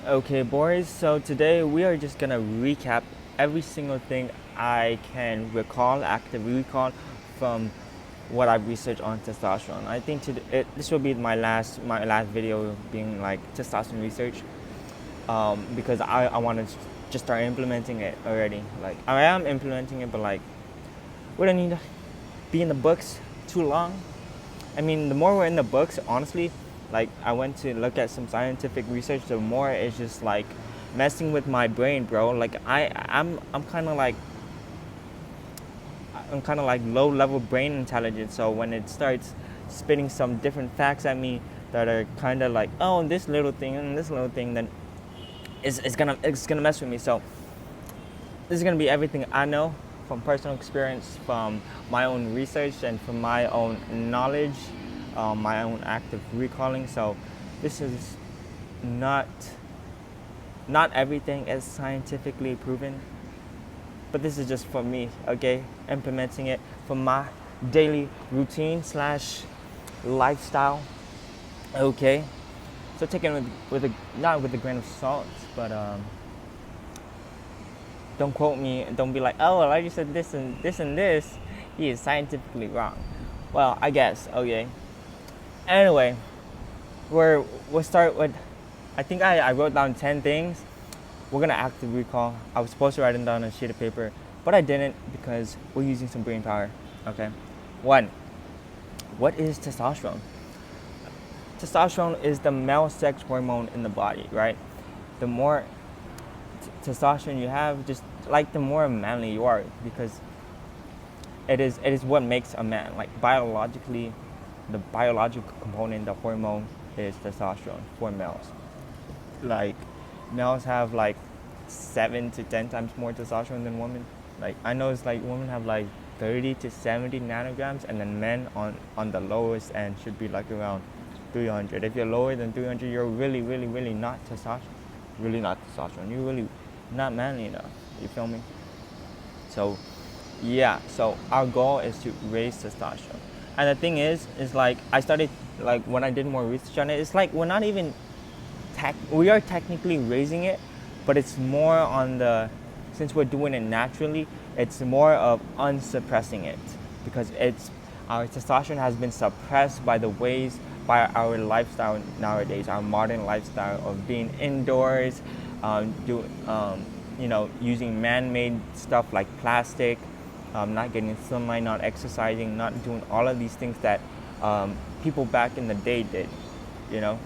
Okay, boys, so today we are just gonna recap every single thing I can recall, active recall from what I've researched on testosterone. I think this will be my last video being like testosterone research, because I want to just start implementing it already. Like I am implementing it, but like we don't need to be in the books too long. I mean, the more we're in the books, honestly, like I went to look at some scientific research, the more it's just like messing with my brain, bro. Like I'm kind of like low level brain intelligence. So when it starts spitting some different facts at me that are kind of like, oh, this little thing and this little thing, then it's gonna mess with me. So this is gonna be everything I know from personal experience, from my own research, and from my own knowledge, my own active recalling. So this is not not everything is scientifically proven, but this is just for me, okay? Implementing it for my daily routine slash lifestyle, okay? So take it with a not with a grain of salt, but don't quote me and don't be like, oh, well, I just said this and this and this. He is scientifically wrong. Well, I guess, okay. Anyway, we'll start with, I think I wrote down 10 things. We're gonna active recall. I was supposed to write them down on a sheet of paper, but I didn't because we're using some brain power, okay? One, what is testosterone? Testosterone is the male sex hormone in the body, right? The more testosterone you have, just like the more manly you are, because it is what makes a man. Like biologically, the biological component, the hormone, is testosterone for males. Like males have like 7 to 10 times more testosterone than women. Like I know it's like women have like 30 to 70 nanograms, and then men on the lowest end should be like around 300. If you're lower than 300, you're really, really, really not testosterone. Really not testosterone. You're really not manly enough. You feel me? So, yeah. So our goal is to raise testosterone. And the thing is like I started like when I did more research on it. It's like we're not even we are technically raising it, but it's more on the, since we're doing it naturally, it's more of unsuppressing it, because it's our testosterone has been suppressed by the ways, by our lifestyle nowadays, our modern lifestyle of being indoors, using man-made stuff like plastic, not getting sunlight, not exercising, not doing all of these things that people back in the day did, you know.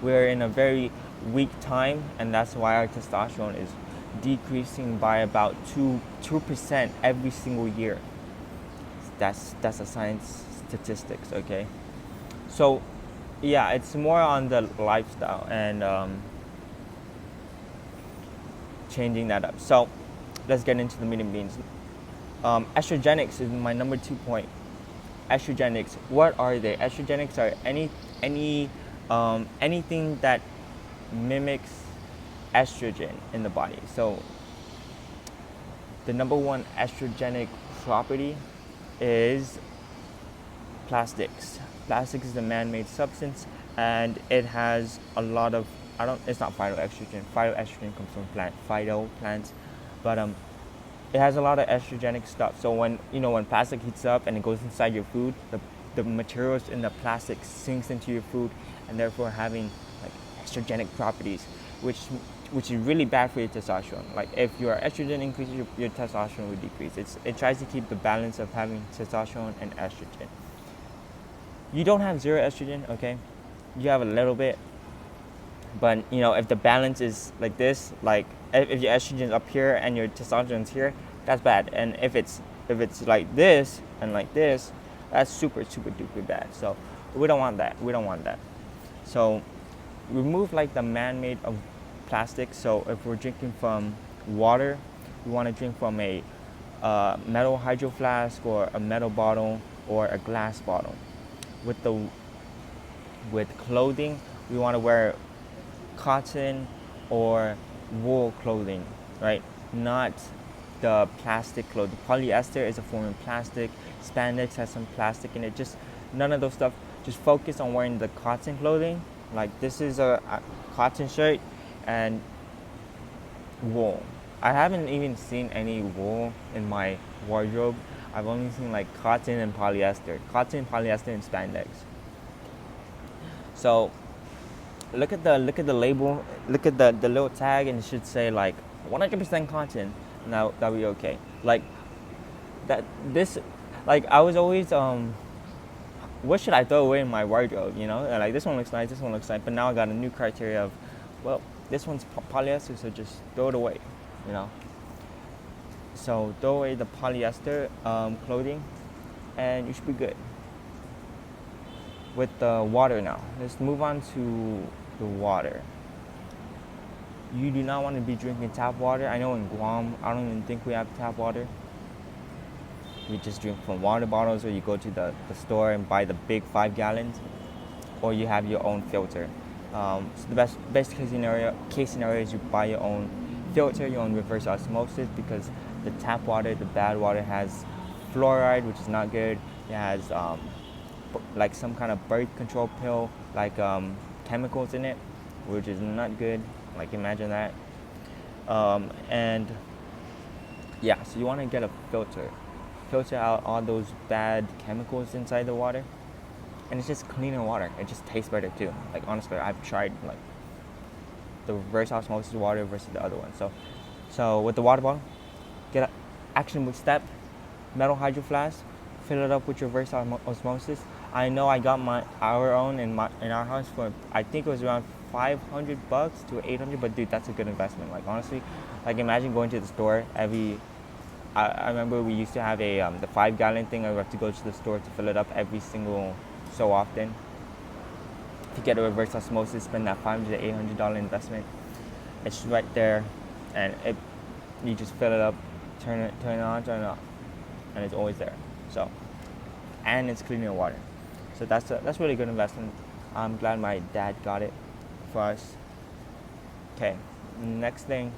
We're in a very weak time, and that's why our testosterone is decreasing by about 2% every single year. That's a science statistics, okay? So, yeah, it's more on the lifestyle and changing that up. So, let's get into the meat and beans. Estrogenics is my number 2 point. Estrogenics, what are they? Estrogenics are anything that mimics estrogen in the body. So the number one estrogenic property is plastics. Plastics is a man-made substance, and it has a lot of, it's not phytoestrogen. Phytoestrogen comes from plants, but it has a lot of estrogenic stuff. So when plastic heats up and it goes inside your food, the materials in the plastic sinks into your food, and therefore having like estrogenic properties, which is really bad for your testosterone. Like if your estrogen increases, your testosterone will decrease. It tries to keep the balance of having testosterone and estrogen. You don't have zero estrogen, okay? You have a little bit, but if the balance is like this, like if your estrogen's up here and your testosterone's here, that's bad. And if it's like this and like this, that's super, super duper bad. So we don't want that. So remove like the man-made of plastic. So if we're drinking from water, we want to drink from a metal hydro flask or a metal bottle or a glass bottle. With clothing, we want to wear cotton or wool clothing, right? Not the plastic clothing. Polyester is a form of plastic. Spandex has some plastic in it. Just none of those stuff. Just focus on wearing the cotton clothing. Like this is a cotton shirt. and wool. I haven't even seen any wool in my wardrobe. I've only seen like cotton and polyester, and spandex. So look at the label, look at the little tag, and it should say like 100% cotton. Now that'll be okay. Like that this, like I was always what should I throw away in my wardrobe? You know, and like this one looks nice, this one looks nice, but now I got a new criteria of, well, this one's polyester, so just throw it away. You know. So throw away the polyester clothing, and you should be good. With the water now, let's move on to the water. You do not want to be drinking tap water. I know in Guam, I don't even think we have tap water. You just drink from water bottles, or you go to the store and buy the big 5 gallons, or you have your own filter. So the best case scenario is you buy your own filter, your own reverse osmosis, because the tap water, the bad water, has fluoride, which is not good. It has like some kind of birth control pill, like chemicals in it, which is not good. Like imagine that. And yeah, so you want to get a filter out all those bad chemicals inside the water, and it's just cleaner water. It just tastes better too. Like honestly, I've tried like the reverse osmosis water versus the other one. So with the water bottle, get an action step, metal hydro flask, fill it up with reverse osmosis. I know I got our own in our house for, I think it was around $500 to $800, but dude, that's a good investment. Like honestly, like imagine going to the store every. I remember we used to have the 5 gallon thing. I would have to go to the store to fill it up every single so often. To get a reverse osmosis, spend that $500 to $800 investment. It's right there, and you just fill it up, turn it on, turn it off, and it's always there. So, and it's cleaner water. So that's really good investment. I'm glad my dad got it for us. Okay, next thing.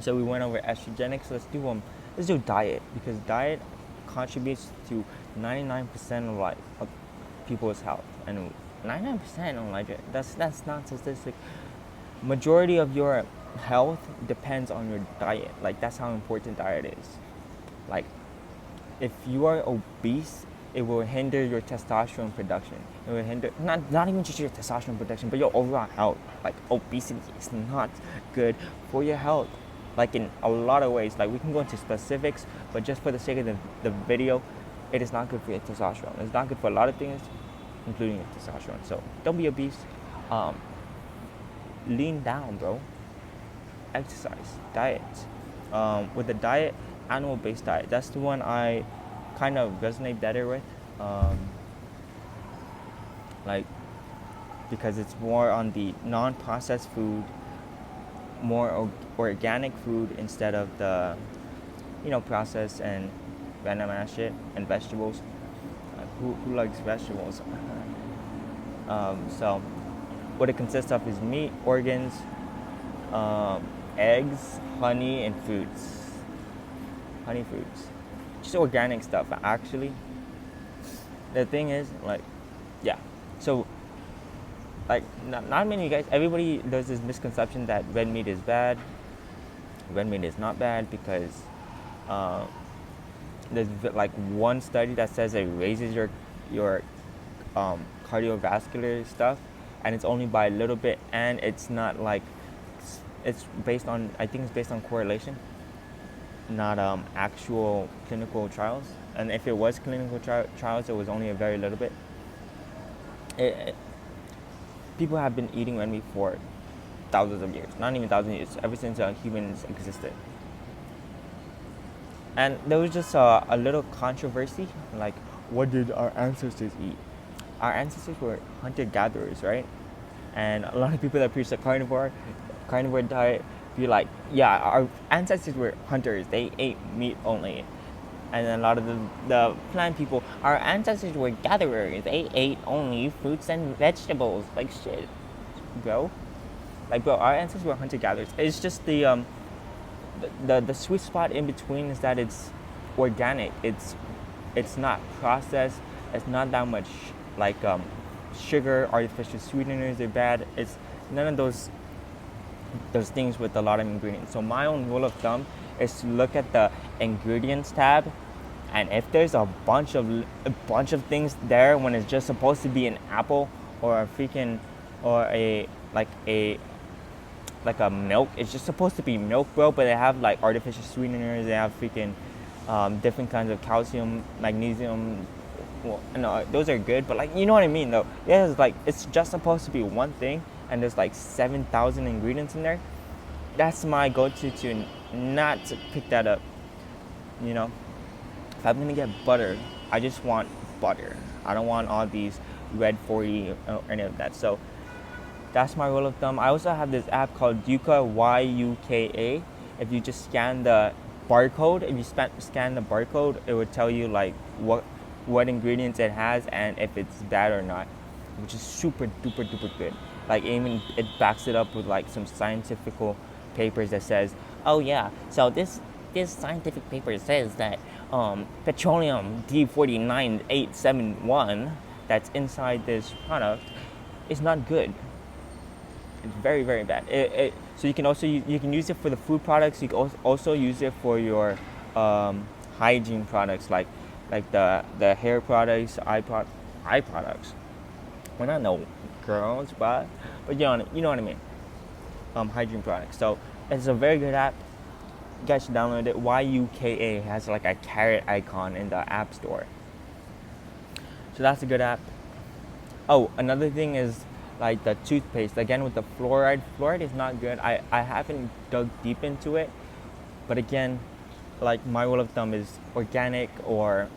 So we went over estrogenics. Let's do diet, because diet contributes to 99% of people's health, and 99% on like that's not statistic. Majority of your health depends on your diet. Like that's how important diet is. Like if you are obese, it will hinder your testosterone production. It will hinder not even just your testosterone production, but your overall health. Like obesity is not good for your health. Like in a lot of ways. Like we can go into specifics, but just for the sake of the video, it is not good for your testosterone. It's not good for a lot of things, including your testosterone. So don't be obese. Lean down, bro. Exercise, diet. With the diet, animal-based diet. That's the one I kind of resonate better with. Like because it's more on the non-processed food, more organic food instead of the processed and random ass shit, and vegetables. Who likes vegetables? So what it consists of is meat, organs, eggs, honey, and fruits. Just organic stuff. Actually, the thing is, like, yeah. So, like, not many guys. Everybody does this misconception that red meat is bad. Red meat is not bad because there's like one study that says it raises your cardiovascular stuff, and it's only by a little bit, and it's not like it's based on, I think it's based on correlation, not actual clinical trials. And if it was clinical trials, it was only a very little bit. People have been eating red meat for thousands of years, not even thousands of years, ever since humans existed. And there was just a little controversy, like, what did our ancestors eat? Our ancestors were hunter-gatherers, right? And a lot of people that preach the carnivore diet be like, yeah, our ancestors were hunters. They ate meat only. And then a lot of the plant people, our ancestors were gatherers. They ate only fruits and vegetables. Like, shit, bro. Like, bro, our ancestors were hunter-gatherers. It's just the sweet spot in between is that it's organic. It's not processed. It's not that much like sugar, artificial sweeteners are bad. It's none of those those things with a lot of ingredients. So my own rule of thumb is to look at the ingredients tab, and if there's a bunch of things there when it's just supposed to be an apple or a freaking or a milk, it's just supposed to be milk, bro. But they have like artificial sweeteners. They have freaking different kinds of calcium, magnesium. Well, no, those are good, but like you know what I mean, though. Yeah, it's like it's just supposed to be one thing, and there's like 7,000 ingredients in there. That's my go-to to not to pick that up. You know, if I'm gonna get butter, I just want butter. I don't want all these red 40 or any of that. So that's my rule of thumb. I also have this app called Yuka, Yuka. If you just scan the barcode, if you scan the barcode, it would tell you like what ingredients it has and if it's bad or not, which is super duper duper good. Like even it backs it up with like some scientific papers that says, oh yeah, so this scientific paper says that petroleum D49871 that's inside this product is not good. It's very very bad. So you can also you can use it for the food products. You can also use it for your hygiene products like the hair products, eye products. We're not no girls, but you know what I mean. Hygiene products. So it's a very good app. You guys should download it. YUKA has like a carrot icon in the app store. So that's a good app. Oh, another thing is like the toothpaste. Again with the fluoride. Fluoride is not good. I haven't dug deep into it. But again, like my rule of thumb is organic or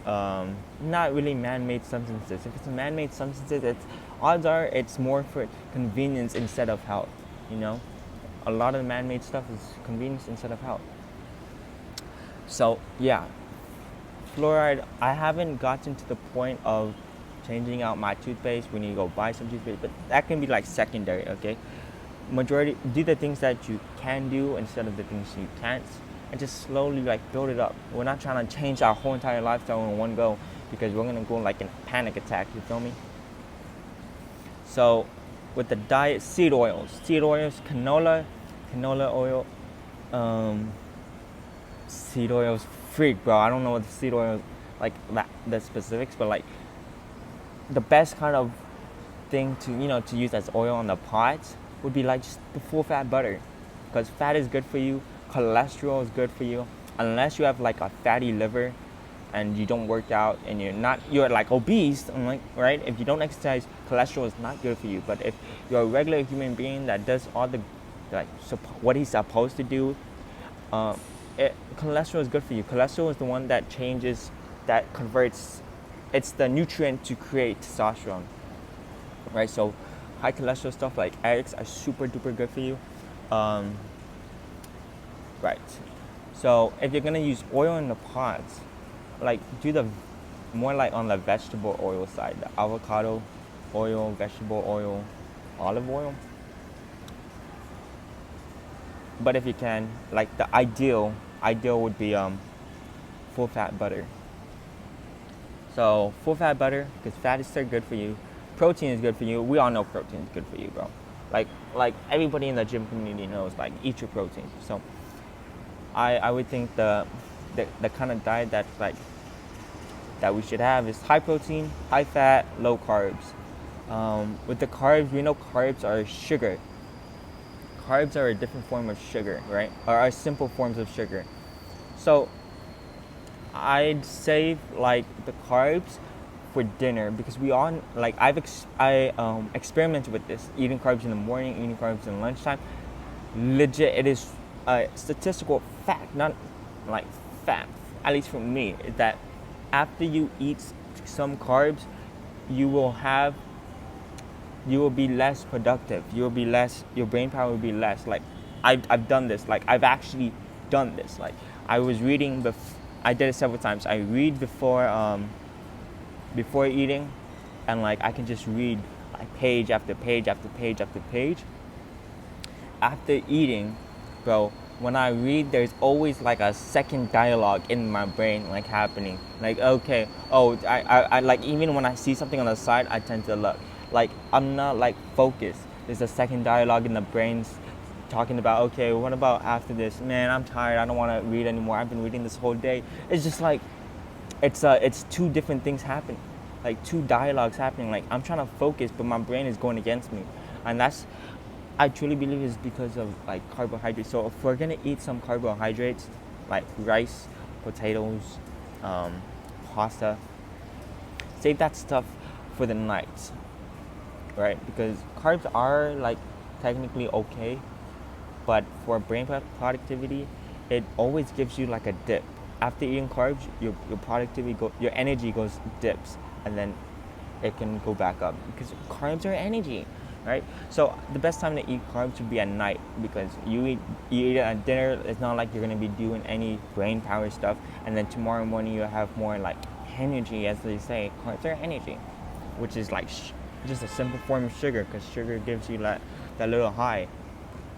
not really man-made substances. If it's man-made substances, odds are it's more for convenience instead of health. You know, a lot of the man-made stuff is convenience instead of health. So yeah, fluoride. I haven't gotten to the point of changing out my toothpaste. We need to go buy some toothpaste, but that can be like secondary. Okay, majority do the things that you can do instead of the things you can't, and just slowly like build it up. We're not trying to change our whole entire lifestyle in one go because we're gonna go like in a panic attack. You feel me? So with the diet, seed oils, canola oil, seed oils, freak, bro. I don't know what the seed oil like that the specifics, but like the best kind of thing to use as oil on the pots would be like just the full fat butter, because fat is good for you. Cholesterol is good for you, unless you have like a fatty liver and you don't work out and you're like obese. I'm like, right, if you don't exercise, cholesterol is not good for you. But if you're a regular human being that does all the like what he's supposed to do, cholesterol is good for you. Cholesterol is the one that converts. It's the nutrient to create testosterone, right? So high cholesterol stuff like eggs are super duper good for you. Right. So if you're gonna use oil in the pots, like do the more like on the vegetable oil side, the avocado oil, vegetable oil, olive oil. But if you can, like the ideal would be full fat butter. So full fat butter, because fat is still good for you. Protein is good for you. We all know protein is good for you, bro. Like everybody in the gym community knows, like eat your protein. So I would think the kind of diet that we should have is high protein, high fat, low carbs. With the carbs, we know carbs are sugar. Carbs are a different form of sugar, right? Or are simple forms of sugar. So I'd save like the carbs for dinner, because we all like I experimented with this, eating carbs in the morning, eating carbs in lunchtime. Legit, it is a statistical fact, not like fact, at least for me, is that after you eat some carbs, you will be less productive. Your brain power will be less. Like I've done this. Like I've actually done this. Like I was reading I did it several times. I read before eating, and like I can just read like page after page after page after page. After eating, bro, when I read, there's always like a second dialogue in my brain like happening. Like okay, I like even when I see something on the side, I tend to look. Like I'm not like focused. There's a second dialogue in the brain talking about, okay, what about after this? Man, I'm tired. I don't want to read anymore. I've been reading this whole day. It's just like it's two different things happening, like two dialogues happening. Like I'm trying to focus, but my brain is going against me, and that's I truly believe is because of like carbohydrates. So if we're gonna eat some carbohydrates, like rice, potatoes, um, pasta, save that stuff for the night, right? Because carbs are like technically okay, but for brain productivity, it always gives you like a dip. After eating carbs, your productivity your energy goes dips, and then it can go back up because carbs are energy, right? So the best time to eat carbs would be at night because you eat it at dinner. It's not like you're gonna be doing any brain power stuff, and then tomorrow morning you have more like energy, as they say. Carbs are energy, which is like just a simple form of sugar because sugar gives you that little high,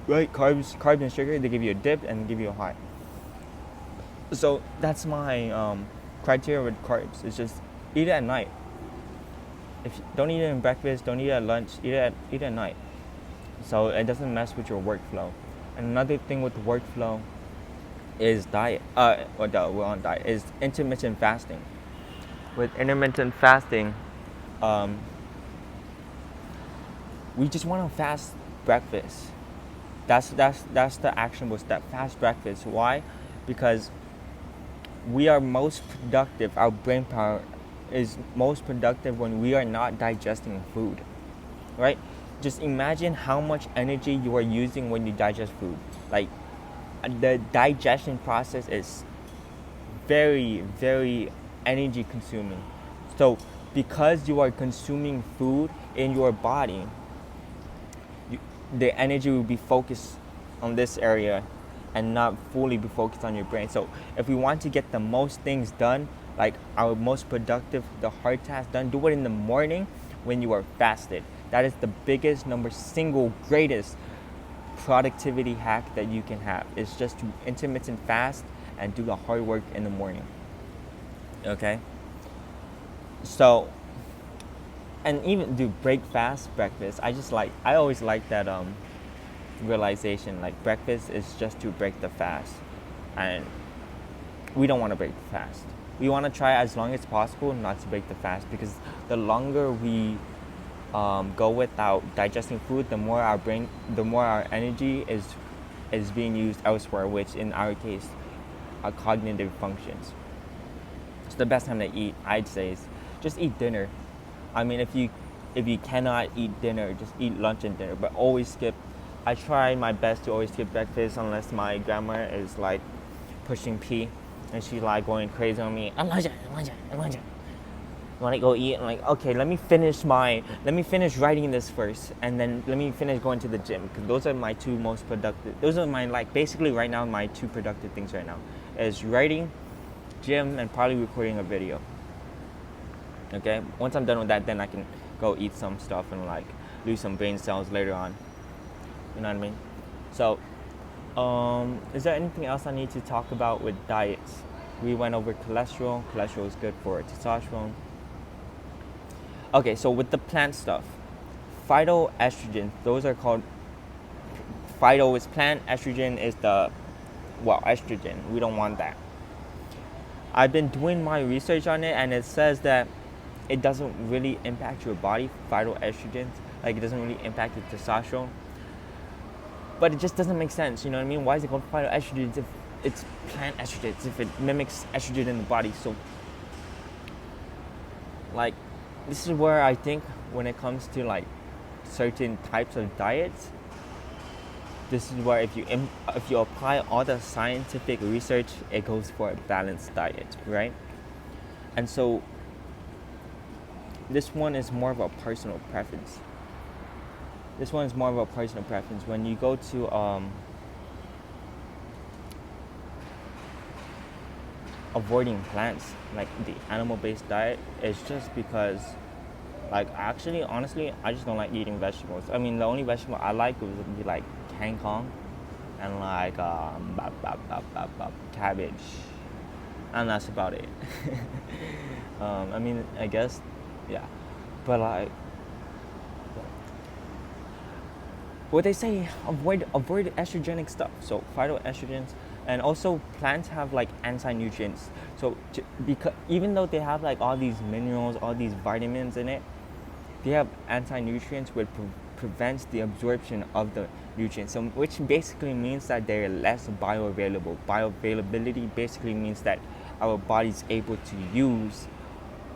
right? Carbs and sugar, they give you a dip and give you a high. So that's my criteria with carbs. It's just eat it at night. If you don't eat it in breakfast, don't eat it at lunch. Eat it at night, so it doesn't mess with your workflow. And another thing with the workflow is diet. We're on diet. Is intermittent fasting. With intermittent fasting, um, we just want to fast breakfast. That's the actionable step. Fast breakfast. Why? Because we are most productive. Our brain power is most productive when we are not digesting food, right? Just imagine how much energy you are using when you digest food. Like the digestion process is very, very energy consuming. So because you are consuming food in your body, the energy will be focused on this area and not fully be focused on your brain. So if we want to get the most things done, like our most productive, the hard task done, do it in the morning when you are fasted. That is the biggest, single greatest productivity hack that you can have. It's just to intermittent fast and do the hard work in the morning. Okay? So, and even do break fast breakfast. I always like that realization. Like breakfast is just to break the fast, and we don't want to break the fast. We want to try as long as possible not to break the fast, because the longer we go without digesting food, the more our energy is being used elsewhere, which in our case are cognitive functions. So the best time to eat, I'd say, is just eat dinner. I mean, if you cannot eat dinner, just eat lunch and dinner, but always skip. I try my best to always skip breakfast unless my grandma is like pushing P and she's like going crazy on me. I'm lunch. Want to go eat? I'm like, okay, let me finish writing this first, and then let me finish going to the gym, because those are my two most productive. Those are my, like, basically right now my two productive things right now is writing, gym, and probably recording a video. Okay, once I'm done with that, then I can go eat some stuff and like lose some brain cells later on. You know what I mean? So, is there anything else I need to talk about with diets? We went over cholesterol. Cholesterol is good for testosterone. Okay, so with the plant stuff, phytoestrogen, those are called, phyto is plant, estrogen is estrogen. We don't want that. I've been doing my research on it, and it says that it doesn't really impact your body, phytoestrogens. Like, it doesn't really impact your testosterone. But it just doesn't make sense, you know what I mean? Why is it called phytoestrogens if it's plant estrogens, if it mimics estrogen in the body? So, like, this is where I think when it comes to, like, certain types of diets, this is where if you apply all the scientific research, it goes for a balanced diet, right? And so this one is more of a personal preference. When you go to avoiding plants, like the animal-based diet, it's just because, like, actually, honestly, I just don't like eating vegetables. I mean, the only vegetable I like would be like kangkong and like cabbage, and that's about it. I mean, I guess, yeah, but like, what they say, avoid estrogenic stuff. So phytoestrogens, and also plants have like anti-nutrients. So because even though they have like all these minerals, all these vitamins in it, they have anti-nutrients which prevents the absorption of the nutrients. So which basically means that they're less bioavailable. Bioavailability basically means that our body's able to use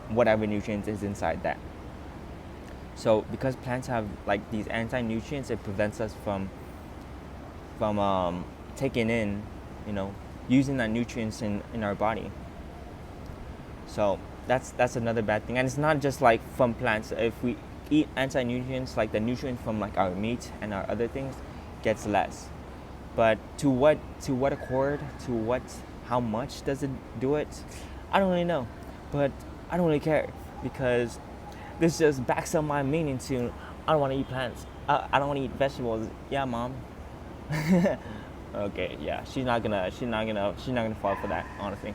whatever nutrients is inside that. So because plants have like these anti-nutrients, it prevents us from taking in, using that nutrients in our body. So that's another bad thing. And it's not just like from plants. If we eat anti-nutrients, like the nutrients from like our meat and our other things gets less. But to what accord, how much does it do it? I don't really know. But I don't really care, because this just backs up my meaning to I don't want to eat plants. I don't want to eat vegetables. Yeah, mom. Okay, yeah, she's not gonna fall for that, honestly.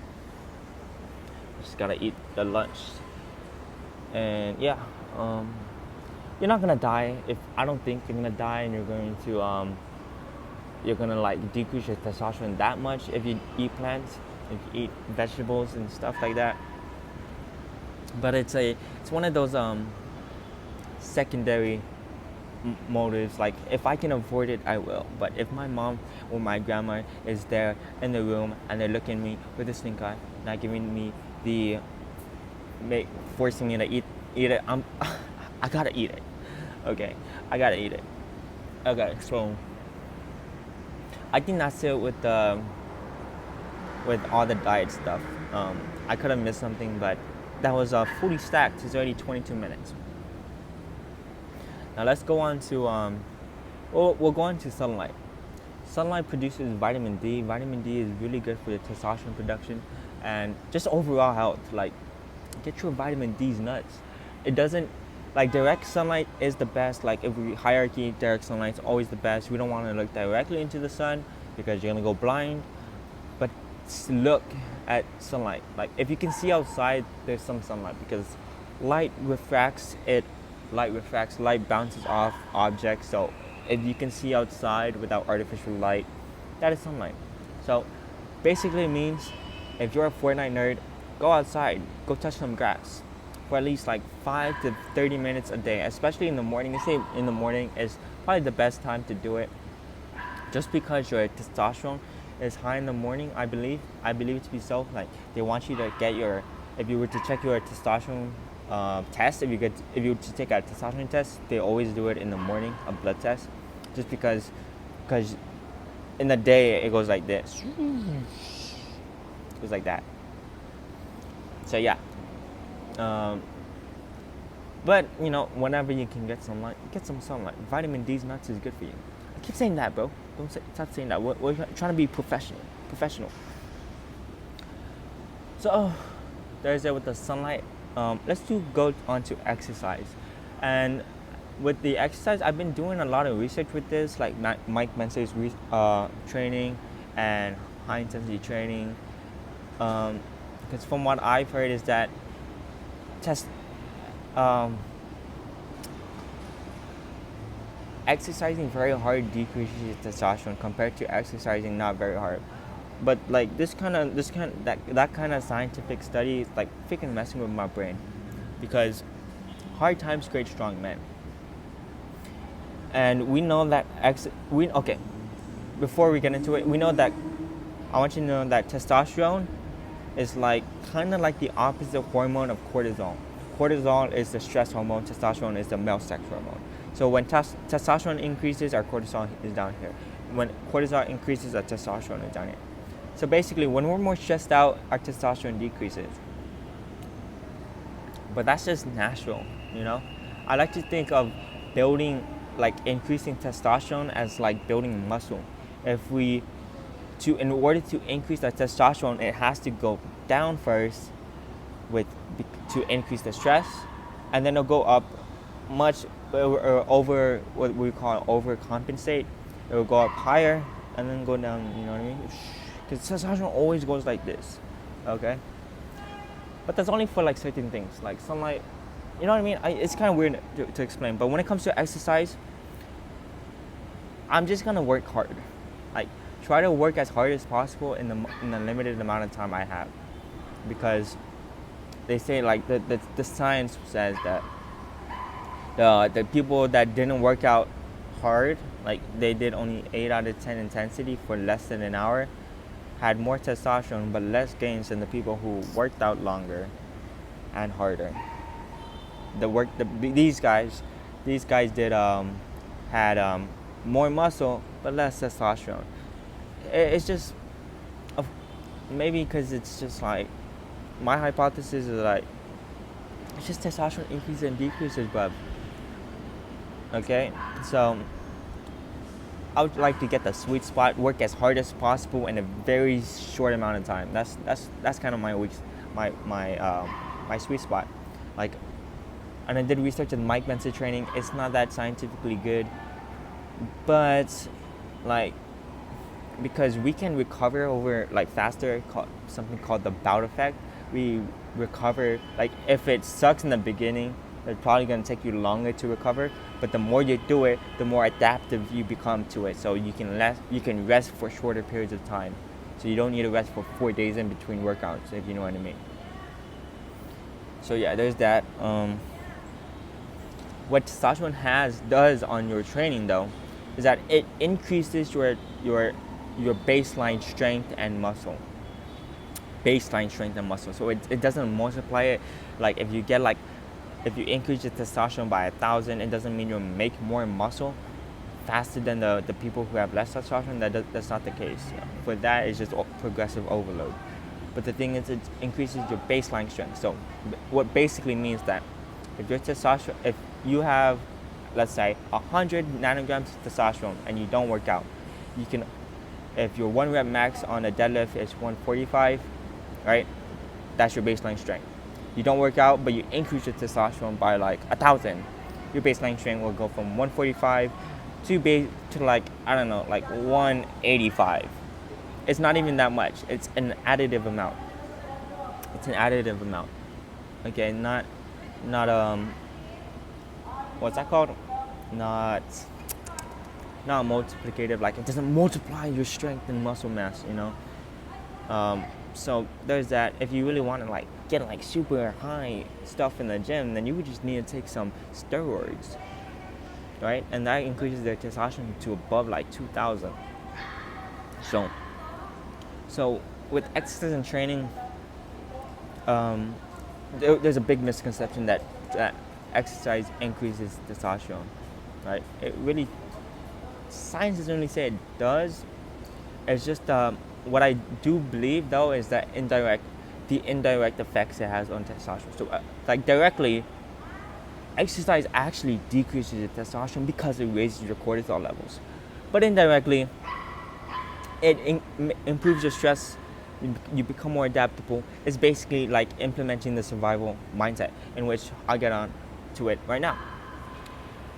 Just gotta eat the lunch. And yeah, you're not gonna die. If I don't think you're gonna die, and you're gonna like decrease your testosterone that much if you eat plants, if you eat vegetables and stuff like that. But it's one of those secondary motives. Like if I can avoid it, I will. But if my mom or my grandma is there in the room and they're looking at me with a stink eye, not giving me forcing me to eat it, I gotta eat it. Okay, I gotta eat it. Okay, so I think that's it with all the diet stuff. I could have missed something, but that was fully stacked. It's already 22 minutes. Now let's go on to we'll go on to sunlight. Sunlight produces vitamin D. Vitamin D is really good for your testosterone production and just overall health. Like, get your vitamin D's nuts. It doesn't, like, direct sunlight is the best. Like, if we hierarchy, direct sunlight is always the best. We don't want to look directly into the sun because you're gonna go blind. But look at sunlight. Like, if you can see outside, there's some sunlight, because light refracts, light bounces off objects. So if you can see outside without artificial light, that is sunlight. So basically it means if you're a Fortnite nerd, go outside, go touch some grass for at least like 5 to 30 minutes a day, especially in the morning. They say in the morning is probably the best time to do it, just because your testosterone is high in the morning. I believe it to be so. Like, they want you to get if you were to check your testosterone test, if you were to take a testosterone test, they always do it in the morning, a blood test, just because in the day it goes like this, it goes like that. So yeah, but whenever you can get sunlight, get some sunlight. Vitamin D's nuts is good for you. I keep saying that, bro. Stop saying that. We're trying to be professional. So there's it with the sunlight. Let's go on to exercise. And with the exercise, I've been doing a lot of research with this, like Mike Menser's training and high intensity training. Because from what I've heard is that exercising very hard decreases your testosterone compared to exercising not very hard. But like that kind of scientific study is like freaking messing with my brain, because hard times create strong men. And we know that before we get into it, we know that I want you to know that testosterone is like kind of like the opposite hormone of cortisol. Cortisol is the stress hormone. Testosterone is the male sex hormone. So when testosterone increases, our cortisol is down here. When cortisol increases, our testosterone is down here. So basically, when we're more stressed out, our testosterone decreases. But that's just natural, I like to think of increasing testosterone as like building muscle. In order to increase the testosterone, it has to go down first to increase the stress, and then it'll go up much over what we call overcompensate. It will go up higher and then go down. You know what I mean? Because testosterone always goes like this, okay? But that's only for like certain things, like sunlight. You know what I mean? It's kind of weird to explain. But when it comes to exercise, I'm just gonna work hard, like try to work as hard as possible in the limited amount of time I have, because they say like the science says that the people that didn't work out hard, like they did only 8 out of 10 intensity for less than an hour, had more testosterone but less gains than the people who worked out longer and harder. These guys did had more muscle but less testosterone. It's just maybe because it's just like my hypothesis is like it's just testosterone increases and decreases, but okay. So I would like to get the sweet spot, work as hard as possible in a very short amount of time. That's kind of my sweet spot. Like, and I did research in Mike Benson training. It's not that scientifically good, but like because we can recover over like faster, something called the bout effect. We recover, like if it sucks in the beginning, it's probably going to take you longer to recover, but the more you do it, the more adaptive you become to it. So you can rest for shorter periods of time. So you don't need to rest for 4 days in between workouts, if you know what I mean. So yeah, there's that. What testosterone does on your training though is that it increases your baseline strength and muscle. So it doesn't multiply it. Like if you increase your testosterone by 1,000, it doesn't mean you'll make more muscle faster than the people who have less testosterone. That's not the case. For that, it's just progressive overload. But the thing is, it increases your baseline strength. So what basically means that if you have, let's say, 100 nanograms of testosterone and you don't work out, you can, if your 1 rep max on a deadlift is 145, right? That's your baseline strength. You don't work out, but you increase your testosterone by like 1,000. Your baseline strength will go from 145 to like, I don't know, like 185. It's not even that much. It's an additive amount. Okay, not what's that called? Not multiplicative. Like it doesn't multiply your strength and muscle mass, you know. So there's that. If you really want to like get like super high stuff in the gym, then you would just need to take some steroids, right? And that increases their testosterone to above like 2,000. So with exercise and training, there's a big misconception that exercise increases testosterone, right? It really, science doesn't really say it does. It's just what I do believe though is that the indirect effects it has on testosterone. So like directly, exercise actually decreases your testosterone because it raises your cortisol levels, but indirectly, it improves your stress. You become more adaptable. It's basically like implementing the survival mindset, in which I'll get on to it right now.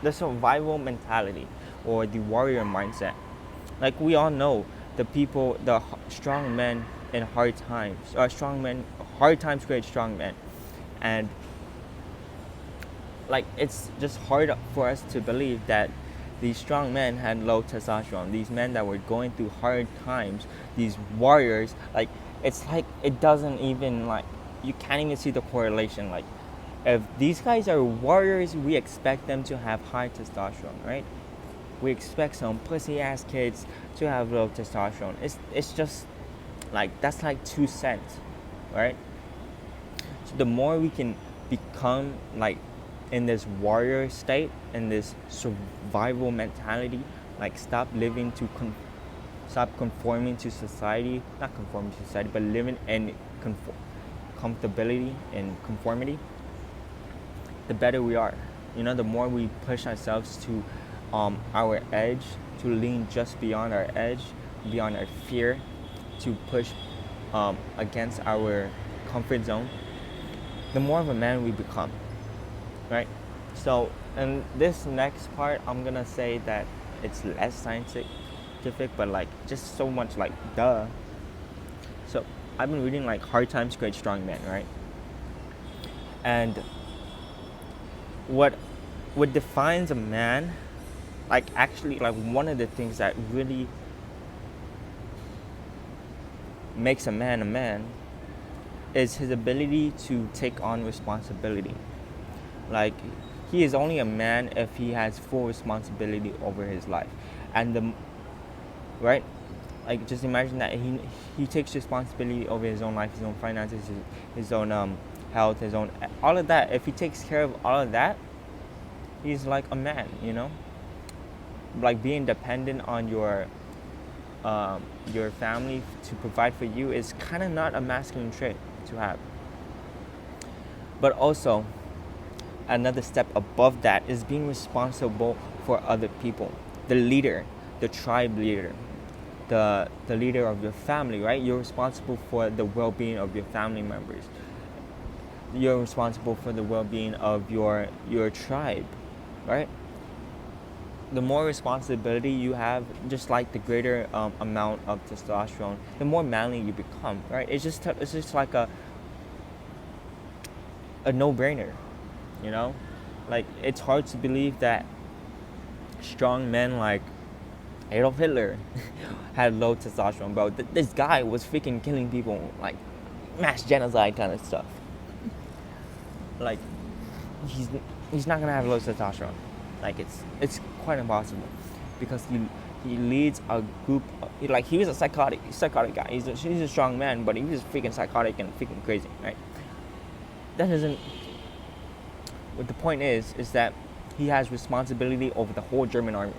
The survival mentality or the warrior mindset. Like we all know, the strong men in hard times, hard times create strong men. And like it's just hard for us to believe that these strong men had low testosterone. These men that were going through hard times, these warriors, like it's like it doesn't even like you can't even see the correlation. Like if these guys are warriors, we expect them to have high testosterone, right? We expect some pussy ass kids to have low testosterone. It's just like that's like 2 cents, right? So the more we can become like in this warrior state, in this survival mentality, like stop conforming to society, not conforming to society, but living in comfortability and conformity, the better we are. You know, the more we push ourselves to our edge, to lean just beyond our edge, beyond our fear, to push against our comfort zone, the more of a man we become, right? So in this next part, I'm gonna say that it's less scientific, but like just so much like duh. So I've been reading like Hard Times Create Strong Men, right? And what defines a man, like actually like one of the things that really makes a man is his ability to take on responsibility. Like, he is only a man if he has full responsibility over his life. And the right, like, just imagine that he takes responsibility over his own life, his own finances, his own health, his own all of that. If he takes care of all of that, he's like a man, you know. Like, being dependent on your family to provide for you is kind of not a masculine trait to have. But also, another step above that is being responsible for other people. The leader, the tribe leader, the leader of your family, right? You're responsible for the well-being of your family members. You're responsible for the well-being of your tribe, right? The more responsibility you have, just like the greater amount of testosterone, the more manly you become, right? It's just like a no-brainer, you know. Like, it's hard to believe that strong men like Adolf Hitler had low testosterone, bro. This guy was freaking killing people, like mass genocide kind of stuff. Like, he's not gonna have low testosterone. Like, it's quite impossible, because he leads a group. Like, he was a psychotic guy. He's a strong man, but he was freaking psychotic and freaking crazy, right? That doesn't. What the point is that he has responsibility over the whole German army.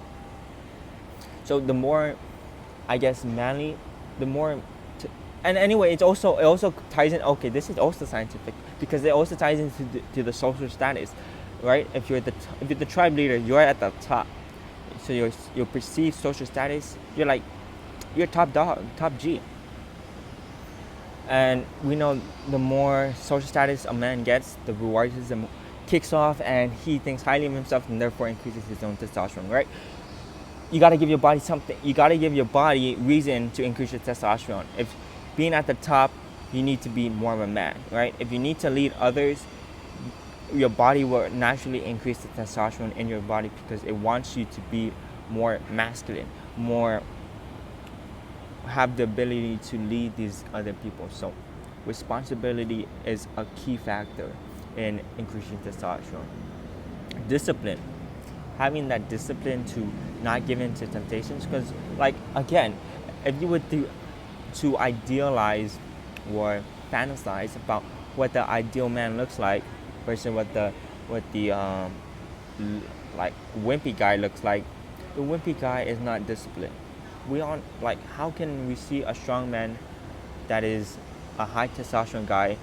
So the more, I guess, manly, the more. And anyway, it also ties in. Okay, this is also scientific, because it also ties into to the social status, right? If you're the tribe leader, you're at the top. So your perceived social status, you're top dog, top G. And we know the more social status a man gets, the reward system kicks off, and he thinks highly of himself, and therefore increases his own testosterone, right? You gotta give your body something. You gotta give your body reason to increase your testosterone. If being at the top, you need to be more of a man, right? If you need to lead others, your body will naturally increase the testosterone in your body, because it wants you to be more masculine, more have the ability to lead these other people. So responsibility is a key factor in increasing testosterone. Discipline, having that discipline to not give in to temptations, because, like, again, if you were to idealize or fantasize about what the ideal man looks like versus what the like wimpy guy looks like, the wimpy guy is not disciplined. We all, like, how can we see a strong man that is a high testosterone guy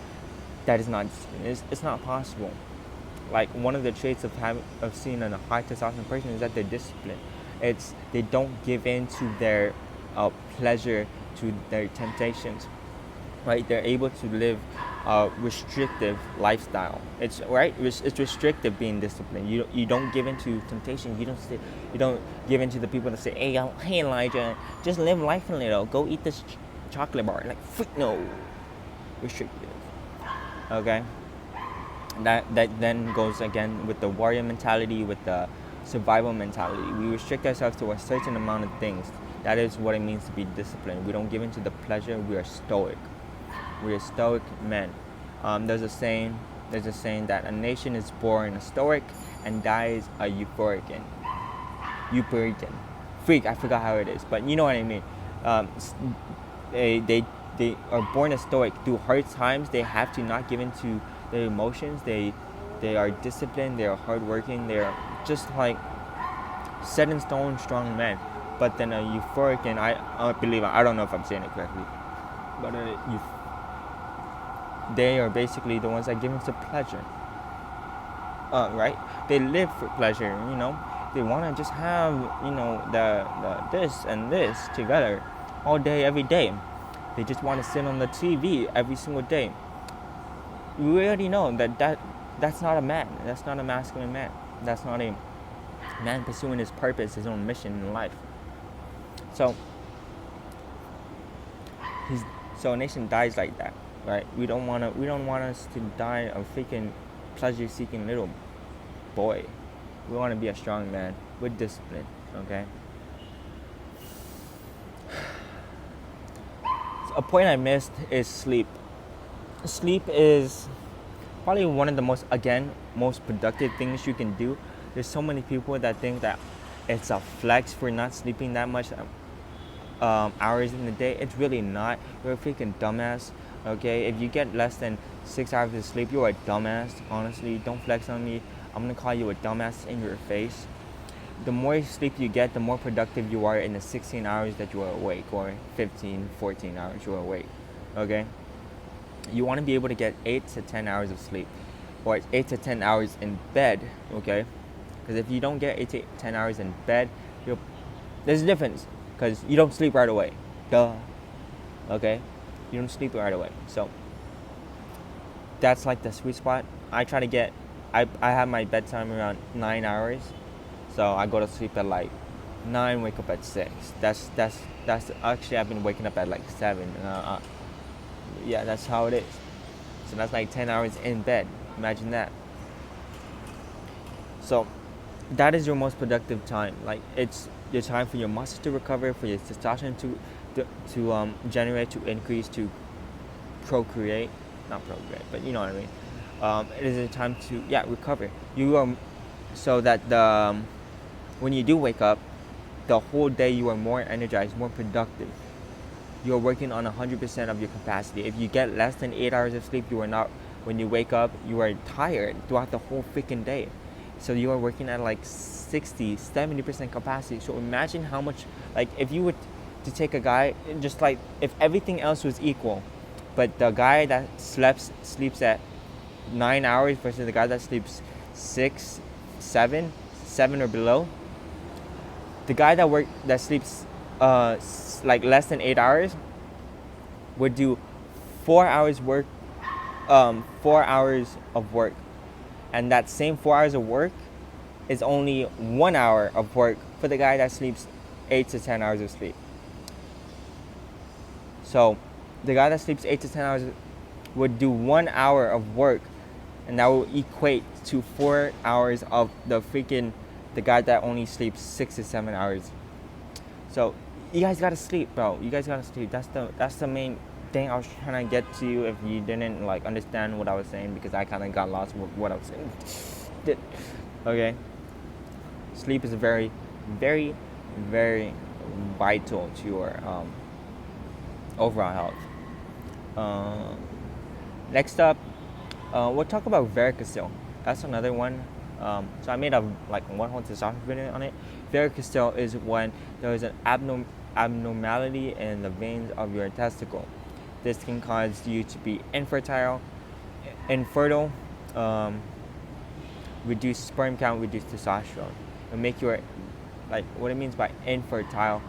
that is not disciplined? It's not possible. Like, one of the traits of seeing a high testosterone person is that they're disciplined. It's they don't give in to their pleasure, to their temptations, right? They're able to live a restrictive lifestyle. It's right. It's restrictive being disciplined. You don't give in to temptation. You don't give in to the people that say, hey Elijah, just live life a little. Go eat this chocolate bar. Like, freak no, restrictive. Okay. That then goes again with the warrior mentality, with the survival mentality. We restrict ourselves to a certain amount of things. That is what it means to be disciplined. We don't give in to the pleasure. We are stoic. We are stoic men. There's a saying that a nation is born a stoic and dies a euphorican. Freak, I forgot how it is, but you know what I mean. They are born a stoic. Through hard times, they have to not give in to their emotions. They are disciplined. They are hardworking. They are just like set in stone, strong men. But then a euphorican, I don't know if I'm saying it correctly, but they are basically the ones that give into pleasure. Right? They live for pleasure, you know. They want to just have, you know, the this and this together all day, every day. They just want to sit on the TV every single day. We already know that's not a man. That's not a masculine man. That's not a man pursuing his purpose, his own mission in life. So a nation dies like that. Right? We don't want us to die a freaking pleasure-seeking little boy. We want to be a strong man with discipline. Okay. A point I missed is sleep. Sleep is probably one of the most productive things you can do. There's so many people that think that it's a flex for not sleeping that much hours in the day. It's really not. You're a freaking dumbass. Okay, if you get less than 6 hours of sleep, you're a dumbass. Honestly, don't flex on me. I'm gonna call you a dumbass in your face. The more sleep you get, the more productive you are in the 16 hours that you are awake, or 15, 14 hours you are awake. Okay, you want to be able to get 8 to 10 hours of sleep, or 8 to 10 hours in bed. Okay, because if you don't get 8 to 10 hours in bed, there's a difference, because you don't sleep right away. Duh. Okay, you don't sleep right away. So that's like the sweet spot. I try to get. I have my bedtime around 9 hours, so I go to sleep at like 9, wake up at 6. That's actually I've been waking up at like 7. Yeah, that's how it is. So that's like 10 hours in bed. Imagine that. So that is your most productive time. Like, it's your time for your muscles to recover, for your testosterone to generate, to increase, to procreate. Not procreate, but you know what I mean. It is a time to recover. You are so that when you do wake up, the whole day you are more energized, more productive. You're working on 100% of your capacity. If you get less than 8 hours of sleep, you are not. When you wake up, you are tired throughout the whole freaking day. So you are working at like 60, 70% capacity. So imagine how much, like, if you were to take a guy, just like if everything else was equal, but the guy that sleeps at 9 hours versus the guy that sleeps 6, 7 or below, the guy that sleeps like less than 8 hours would do 4 hours work, 4 hours of work, and that same 4 hours of work is only 1 hour of work for the guy that sleeps 8 to 10 hours of sleep. So the guy that sleeps 8 to 10 hours would do 1 hour of work, and that will equate to 4 hours of the guy that only sleeps 6 to 7 hours. So you guys gotta sleep, bro. You guys gotta sleep. That's the main thing I was trying to get to you. If you didn't like understand what I was saying, because I kind of got lost with what I was saying. Okay. Sleep is very, very, very vital to your overall health. Next up, we'll talk about varicocele. That's another one. So I made one whole testosterone video on it. Varicocele is when there is an abnormality in the veins of your testicle. This can cause you to be infertile, reduce sperm count, reduce testosterone, and make your, like, what it means by infertile.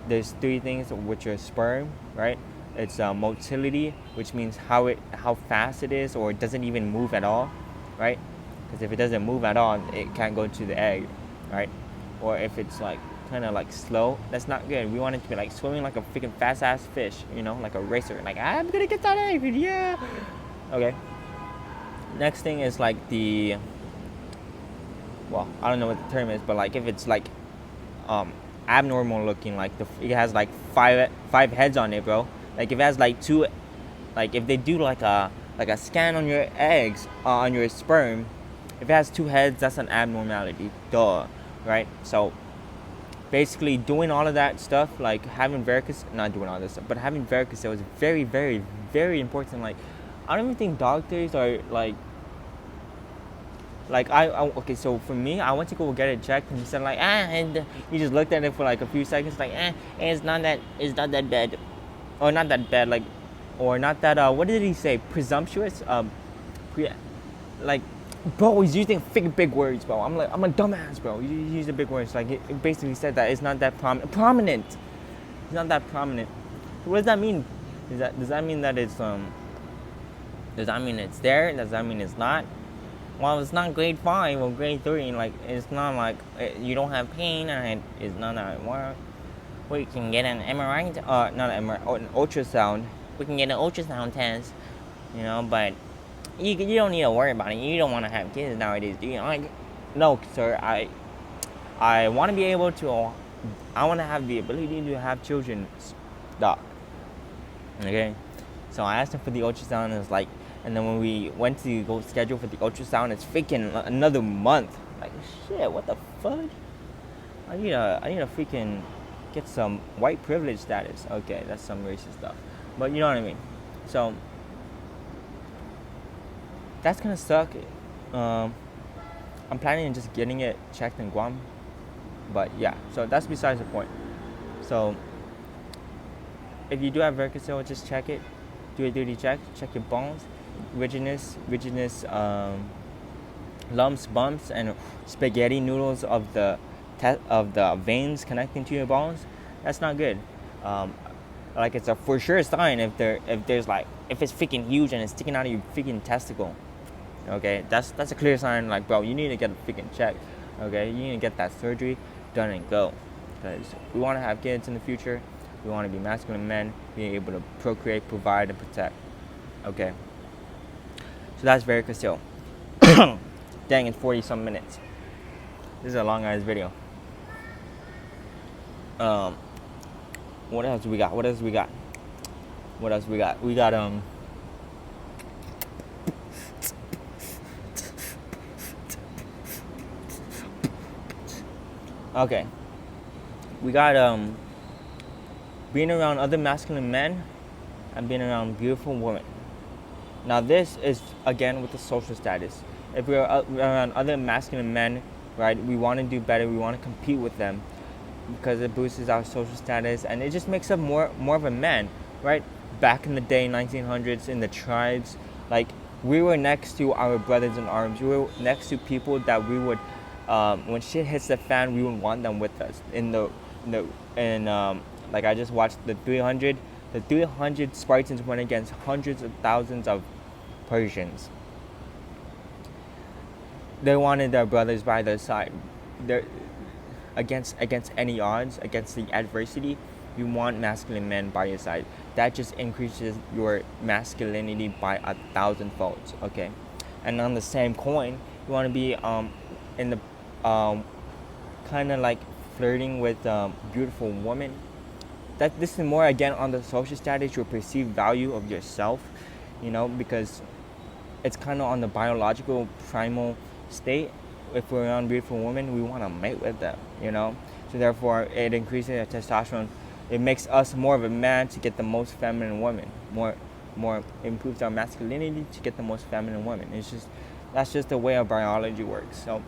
There's 3 things with your sperm, right? It's motility, which means how fast it is, or it doesn't even move at all, right? Because if it doesn't move at all, it can't go to the egg, right? Or if it's like kind of like slow, that's not good. We want it to be like swimming like a freaking fast ass fish, like a racer. Like, I'm gonna get that egg, yeah. Okay. Next thing is like I don't know what the term is, but like if it's like abnormal looking, like it has like five heads on it, bro. Like if it has like 2, like if they do like a scan on your eggs, on your sperm, if it has 2 heads, that's an abnormality. Duh, right? So basically doing all of that stuff, like having varicocele, not doing all this stuff, but having varicocele is very, very, very important. Like, I don't even think doctors are okay, so for me, I went to go get it checked, and he said and he just looked at it for like a few seconds, like, it's not that bad, or not that bad, like, or not that, what did he say, presumptuous, bro, he's using big words, bro. I'm a dumbass, bro. You use the big words. Like, it basically said that it's not that prominent. It's not that prominent. What does that mean? Does that mean that it's does that mean it's there? Does that mean it's not? Well, it's not grade 5 or grade 3. Like, it's not like you don't have pain, and it's not that well. We can get an MRI, not an MRI, an ultrasound. We can get an ultrasound test, but you don't need to worry about it. You don't want to have kids nowadays, do you? Like, no, sir. I want to be able to. I want to have the ability to have children. Doc. Okay. So I asked him for the ultrasound, and it's like, and then when we went to go schedule for the ultrasound, it's freaking another month. Like, shit, what the fuck? I need a freaking get some white privilege status. Okay, that's some racist stuff, but you know what I mean. So that's gonna suck. I'm planning on just getting it checked in Guam, but yeah. So that's besides the point. So if you do have varicocele, just check it. Do a duty check. Check your bones, rigidness, lumps, bumps, and spaghetti noodles of the veins connecting to your bones. That's not good. Like it's a for sure sign if it's freaking huge and it's sticking out of your freaking testicle. Okay, that's a clear sign. Like, bro, you need to get a freaking check. Okay, you need to get that surgery done and go. Because we want to have kids in the future. We want to be masculine men, being able to procreate, provide, and protect. Okay. So that's varicocele. Dang, it's 40-some minutes. This is a long ass video. What else we got? We got okay. We got being around other masculine men and being around beautiful women. Now this is again with the social status. If we're around other masculine men, right, we want to do better. We want to compete with them because it boosts our social status and it just makes us more of a man, right? Back in the day, 1900s, in the tribes, like we were next to our brothers in arms. We were next to people that we would, when shit hits the fan, we would want them with us. Like I just watched the 300. The 300 Spartans went against hundreds of thousands of Persians. They wanted their brothers by their side. They're against any odds, against the adversity. You want masculine men by your side. That just increases your masculinity by 1,000 folds. Okay, and on the same coin, you want to be in the kind of like flirting with beautiful women. That this is more again on the social status, your perceived value of yourself, because it's kind of on the biological primal state. If we're around beautiful women, we want to mate with them, so therefore it increases our testosterone. It makes us more of a man to get the most feminine woman, more improves our masculinity to get the most feminine woman. That's just the way our biology works. So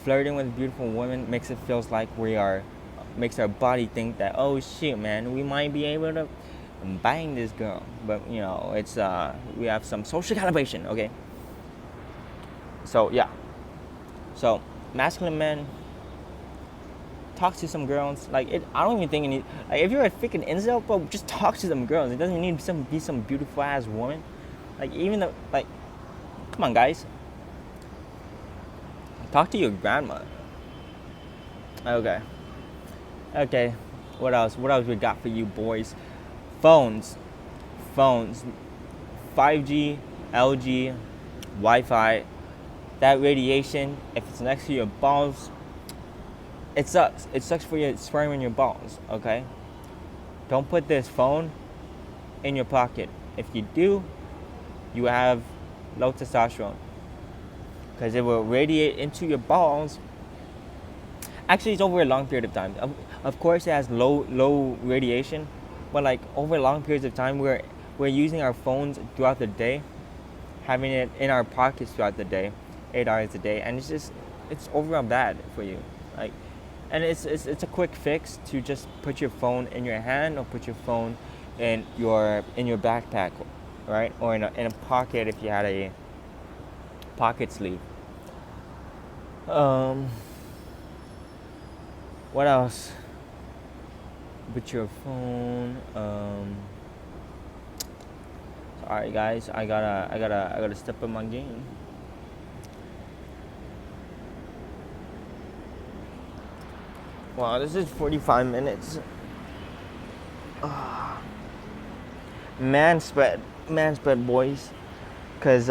flirting with beautiful women makes it feels like makes our body think that, oh shit, man, we might be able to bang this girl, but it's we have some social calibration. Okay, so yeah, so masculine men, talk to some girls. Like I don't even think you need, like, if you're a freaking incel, bro, just talk to some girls. It doesn't need to be some beautiful ass woman. Like even though, like, come on guys, talk to your grandma. Okay, what else we got for you boys? Phones, 5G, LG, Wi-Fi, that radiation, if it's next to your balls, it sucks for your sperm and your balls. Okay, don't put this phone in your pocket. If you do, you have low testosterone, because it will radiate into your balls. Actually, it's over a long period of time. Of course, it has low radiation, but like over long periods of time, we're using our phones throughout the day, having it in our pockets throughout the day, 8 hours a day, and it's overall bad for you. Like, and it's a quick fix to just put your phone in your hand or put your phone in your backpack, right, or in a pocket if you had a pocket sleeve. What else? With your phone. Sorry guys, I gotta step up my game. Wow, this is 45 minutes. Man spread, boys. Cause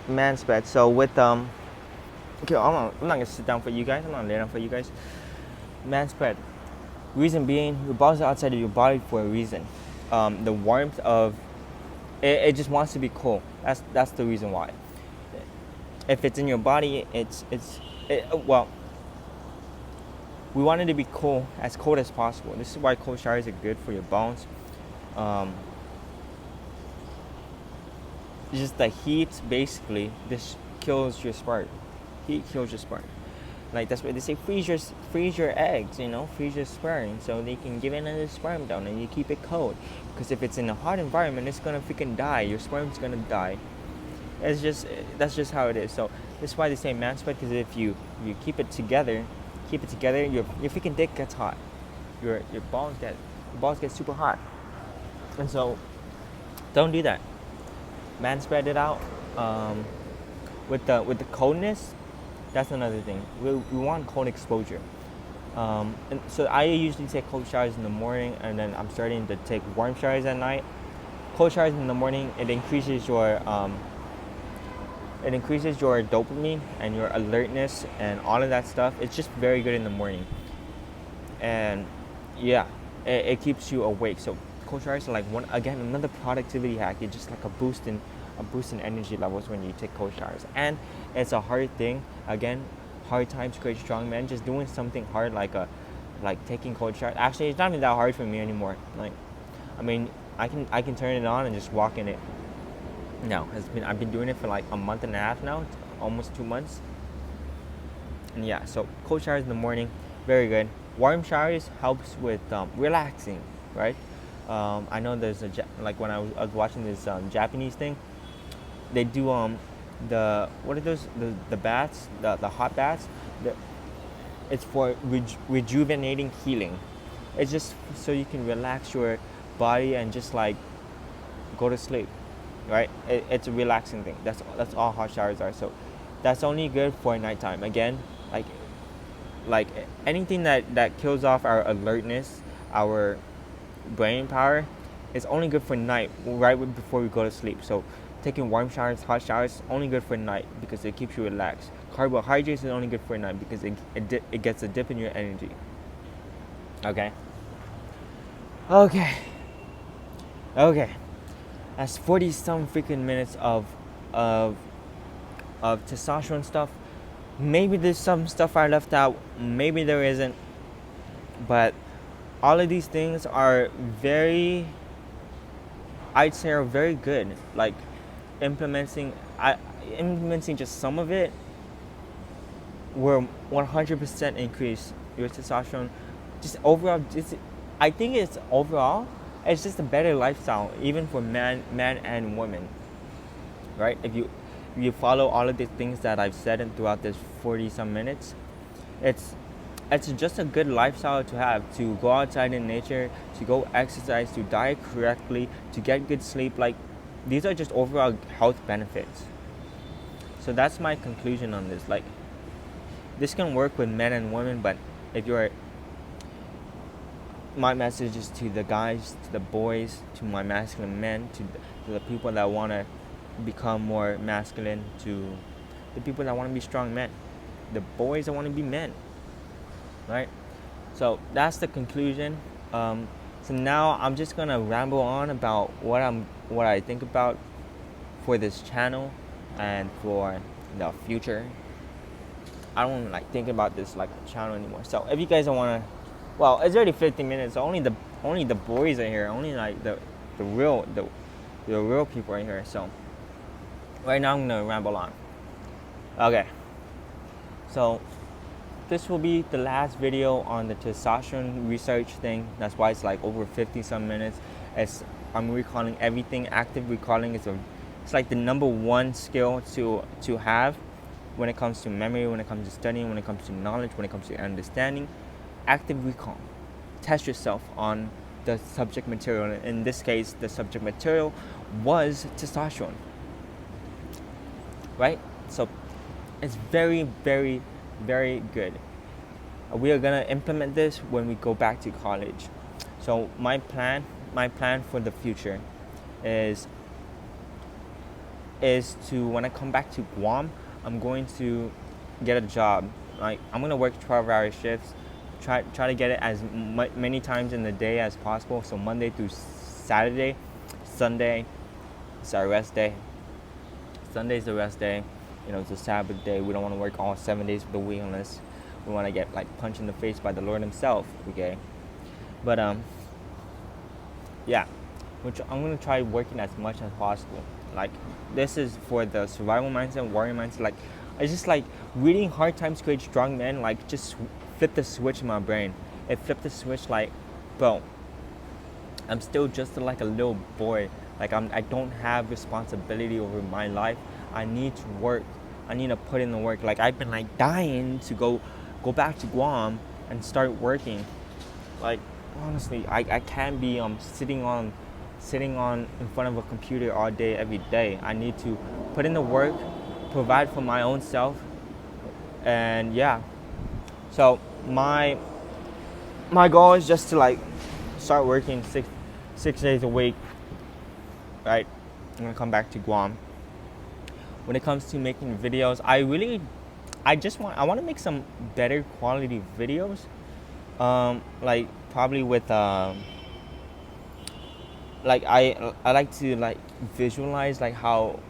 man spread. So with Okay, I'm not gonna sit down for you guys. I'm not laying down for you guys. Man spread. Reason being, your balls are outside of your body for a reason. The warmth of it just wants to be cool. That's the reason why. If it's in your body, well, we want it to be cool as possible. This is why cold showers are good for your bones. Just the heat, basically, this kills your sperm. Heat kills your sperm. Like that's why they say freeze your eggs, freeze your sperm so they can give in the sperm down and you keep it cold. Because if it's in a hot environment, it's gonna freaking die. Your sperm's gonna die. That's just how it is. So that's why they say man spread, because if you keep it together, your freaking dick gets hot. Your balls get super hot. And so don't do that. Man spread it out. With the coldness, that's another thing. We want cold exposure. And so I usually take cold showers in the morning, and then I'm starting to take warm showers at night. Cold showers in the morning, it increases your dopamine and your alertness and all of that stuff. It's just very good in the morning. And yeah, it keeps you awake. So cold showers are like another productivity hack. It's just like a boost in energy levels when you take cold showers. And it's a hard thing. Again, hard times create strong men. Just doing something hard like taking cold showers. Actually, it's not even that hard for me anymore. I can turn it on and just walk in it. No, I've been doing it for like a month and a half now, almost 2 months. And yeah, so cold showers in the morning, very good. Warm showers helps with relaxing, right? I know there's when I was watching this Japanese thing, they do what are those, the baths, the hot baths. It's for rejuvenating healing. It's just so you can relax your body and just like go to sleep, right? It's a relaxing thing. That's all hot showers are. So that's only good for nighttime. Again, like anything that kills off our alertness, our brain power, is only good for night, right before we go to sleep. So taking warm showers, hot showers, only good for night because it keeps you relaxed. Carbohydrates is only good for night because it gets a dip in your energy. Okay. That's 40 some freaking minutes of testosterone stuff. Maybe there's some stuff I left out. Maybe there isn't. But all of these things are I'd say are very good. Like implementing just some of it will 100% increase your testosterone. Just overall, I think it's just a better lifestyle, even for man and woman, right? If you follow all of the things that I've said throughout this 40 some minutes, it's just a good lifestyle to have, to go outside in nature, to go exercise, to diet correctly, to get good sleep. Like, these are just overall health benefits. So that's my conclusion on this. Like, this can work with men and women, but my message is to the guys, to the boys, to my masculine men, to the people that want to become more masculine, to the people that want to be strong men, the boys that want to be men, right? So that's the conclusion. So now I'm just gonna ramble on about what I think about for this channel and for the future. I don't like think about this like a channel anymore. So if you guys don't wanna, well, it's already 50 minutes. So only the boys are here. Only like the real people are here. So right now I'm gonna ramble on. Okay. So this will be the last video on the testosterone research thing. That's why it's like over 50 some minutes. I'm recalling everything. Active recalling it's like the number one skill to have when it comes to memory, when it comes to studying, when it comes to knowledge, when it comes to understanding. Active recall. Test yourself on the subject material. In this case, the subject material was testosterone. Right? So it's very, very, very good. We are gonna implement this when we go back to college. So my plan for the future is to, when I come back to Guam, I'm going to get a job. Like I'm gonna work 12-hour shifts. Try to get it as many times in the day as possible. So Monday through Saturday, Sunday is our rest day. Sunday's the rest day. It's a Sabbath day. We don't want to work all 7 days of the week unless we want to get like punched in the face by the Lord Himself. Okay, but yeah, which I'm gonna try working as much as possible. Like this is for the survival mindset, warrior mindset. Like it's just like reading Hard Times Create Strong Men. Like just flip the switch in my brain. It flipped the switch. Like, bro, I'm still just like a little boy. Like I don't have responsibility over my life. I need to work. I need to put in the work. Like I've been like dying to go back to Guam and start working. Like honestly, I can't be sitting on in front of a computer all day every day. I need to put in the work, provide for my own self, and yeah. So my goal is just to like start working six days a week. Right, I'm gonna come back to Guam. When it comes to making videos, I want to make some better quality videos. Like probably with like I like to like visualize like how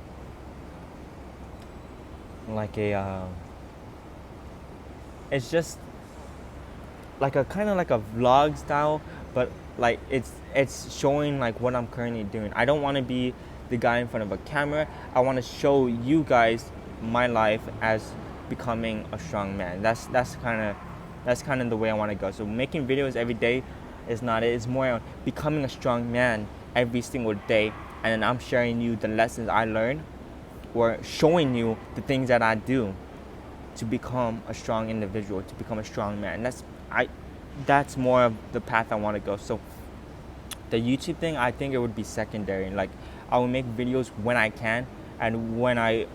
like a it's just like a kind of like a vlog style, but like it's showing like what I'm currently doing. I don't want to be the guy in front of a camera. I want to show you guys my life as becoming a strong man. That's kind of the way I want to go. So making videos every day is not it. It's more becoming a strong man every single day, and then I'm sharing you the lessons I learned or showing you the things that I do to become a strong individual, to become a strong man. That's more of the path I want to go. So the YouTube thing, I think it would be secondary. Like I will make videos when I can and when I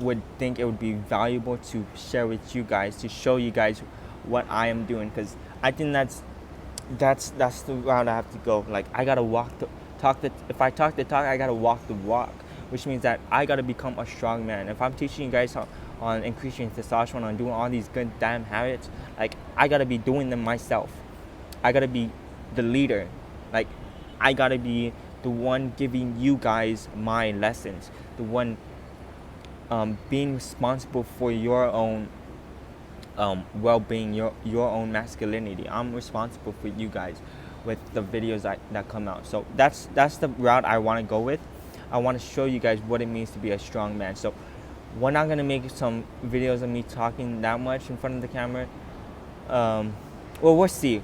would think it would be valuable to share with you guys, to show you guys what I am doing, because I think that's the route I have to go. Like I gotta if I talk the talk, I gotta walk the walk, which means that I gotta become a strong man. If I'm teaching you guys on increasing testosterone, on doing all these good damn habits, like I gotta be doing them myself. I gotta be the leader. Like I gotta be the one giving you guys my lessons, the one being responsible for your own well-being, your own masculinity. I'm responsible for you guys with the videos that come out. So that's the route I want to go with. I want to show you guys what it means to be a strong man. So we're not going to make some videos of me talking that much in front of the camera. Well, we'll see.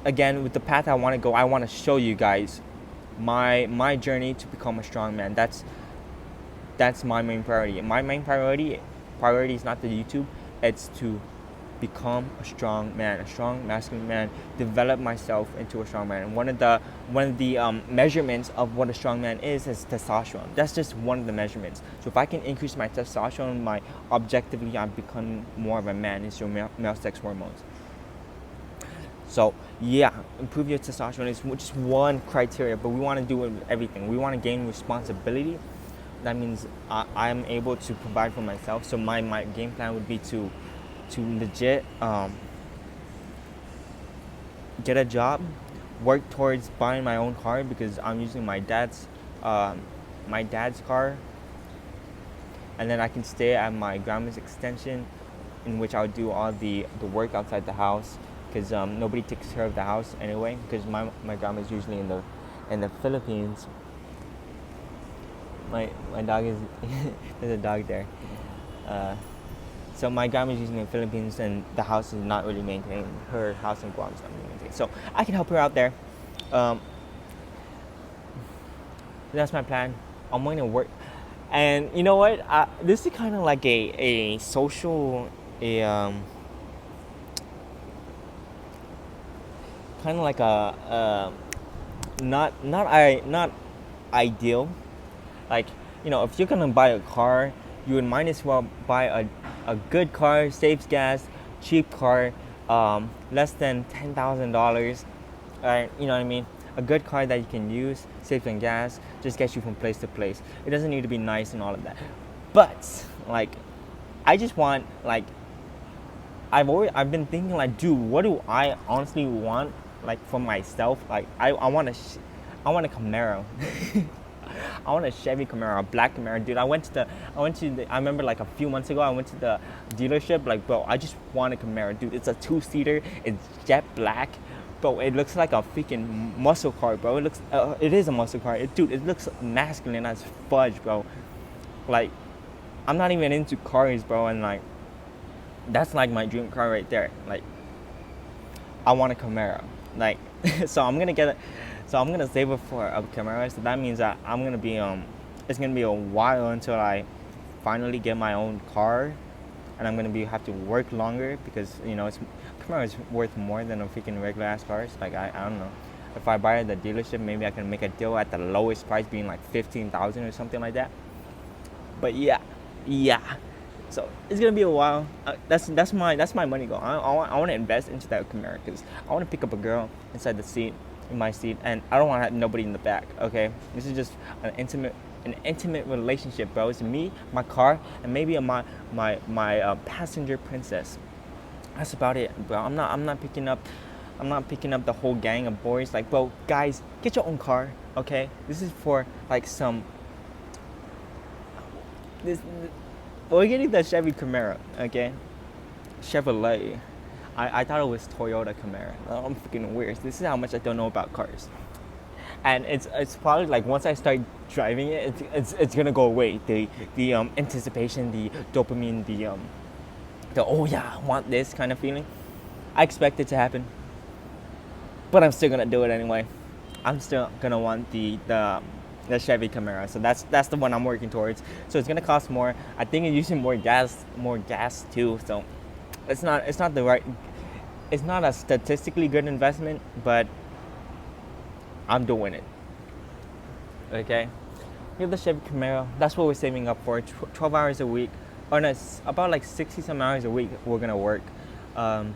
Again, with the path I want to go, I want to show you guys my journey to become a strong man. That's my main priority. My main priority is not the YouTube. It's to become a strong man, a strong masculine man, develop myself into a strong man. And one of the measurements of what a strong man is testosterone. That's just one of the measurements. So if I can increase my testosterone, objectively I'm becoming more of a man. It's your male sex hormones. So yeah, improve your testosterone is just one criteria, but we want to do it with everything. We want to gain responsibility. That means I'm able to provide for myself. So my game plan would be to legit get a job, work towards buying my own car, because I'm using my dad's car, and then I can stay at my grandma's extension, in which I'll do all the work outside the house, because nobody takes care of the house anyway, because my grandma's usually in the Philippines. My dog is there's a dog there. So my grandma's usually in the Philippines, and the house is not really maintained. Her house in Guam is not really maintained. So I can help her out there. That's my plan. I'm going to work. And you know what? This is kind of like a social, kind of like a not ideal. Like, if you're gonna buy a car, you would might as well buy a good car, saves gas, cheap car, less than $10,000. You know what I mean? A good car that you can use, saves on gas, just gets you from place to place. It doesn't need to be nice and all of that. But like, I just want like I've been thinking like, dude, what do I honestly want like for myself? Like I want I want a Camaro. I want a Chevy Camaro, a black Camaro, dude. I remember like a few months ago, I went to the dealership. Like, bro, I just want a Camaro, dude. It's a 2-seater. It's jet black, bro. It looks like a freaking muscle car, bro. It is a muscle car, dude. It looks masculine as fudge, bro. Like, I'm not even into cars, bro, and like, that's like my dream car right there. Like, I want a Camaro. Like, so I'm gonna get it. So I'm gonna save it for a Camaro. So that means that I'm gonna be it's gonna be a while until I finally get my own car, and I'm gonna have to work longer because Camaro is worth more than a freaking regular ass cars. Like I don't know. If I buy it at the dealership, maybe I can make a deal at the lowest price, being like 15,000 or something like that. But yeah. So it's gonna be a while. That's my money goal. I want to invest into that Camaro because I want to pick up a girl inside the seat, in my seat, and I don't want to have nobody in the back. Okay, this is just an intimate relationship, bro. It's me, my car, and maybe my passenger princess. That's about it, bro. I'm not picking up the whole gang of boys. Like, bro, guys, get your own car. Okay, this is for like we're getting the Chevy Camaro, okay? Chevrolet. I thought it was Toyota Camaro. Oh, I'm freaking weird. This is how much I don't know about cars. And it's probably like once I start driving it, it's gonna go away. The anticipation, the dopamine, the oh yeah, I want this kind of feeling. I expect it to happen, but I'm still gonna do it anyway. I'm still gonna want the Chevy Camaro. So that's the one I'm working towards. So it's gonna cost more. I think it's using more gas too. So it's not a statistically good investment, but I'm doing it. Okay, we have the Chevy Camaro. That's what we're saving up for. 12 hours a week, or no, it's about like 60 some hours a week. We're gonna work. I'm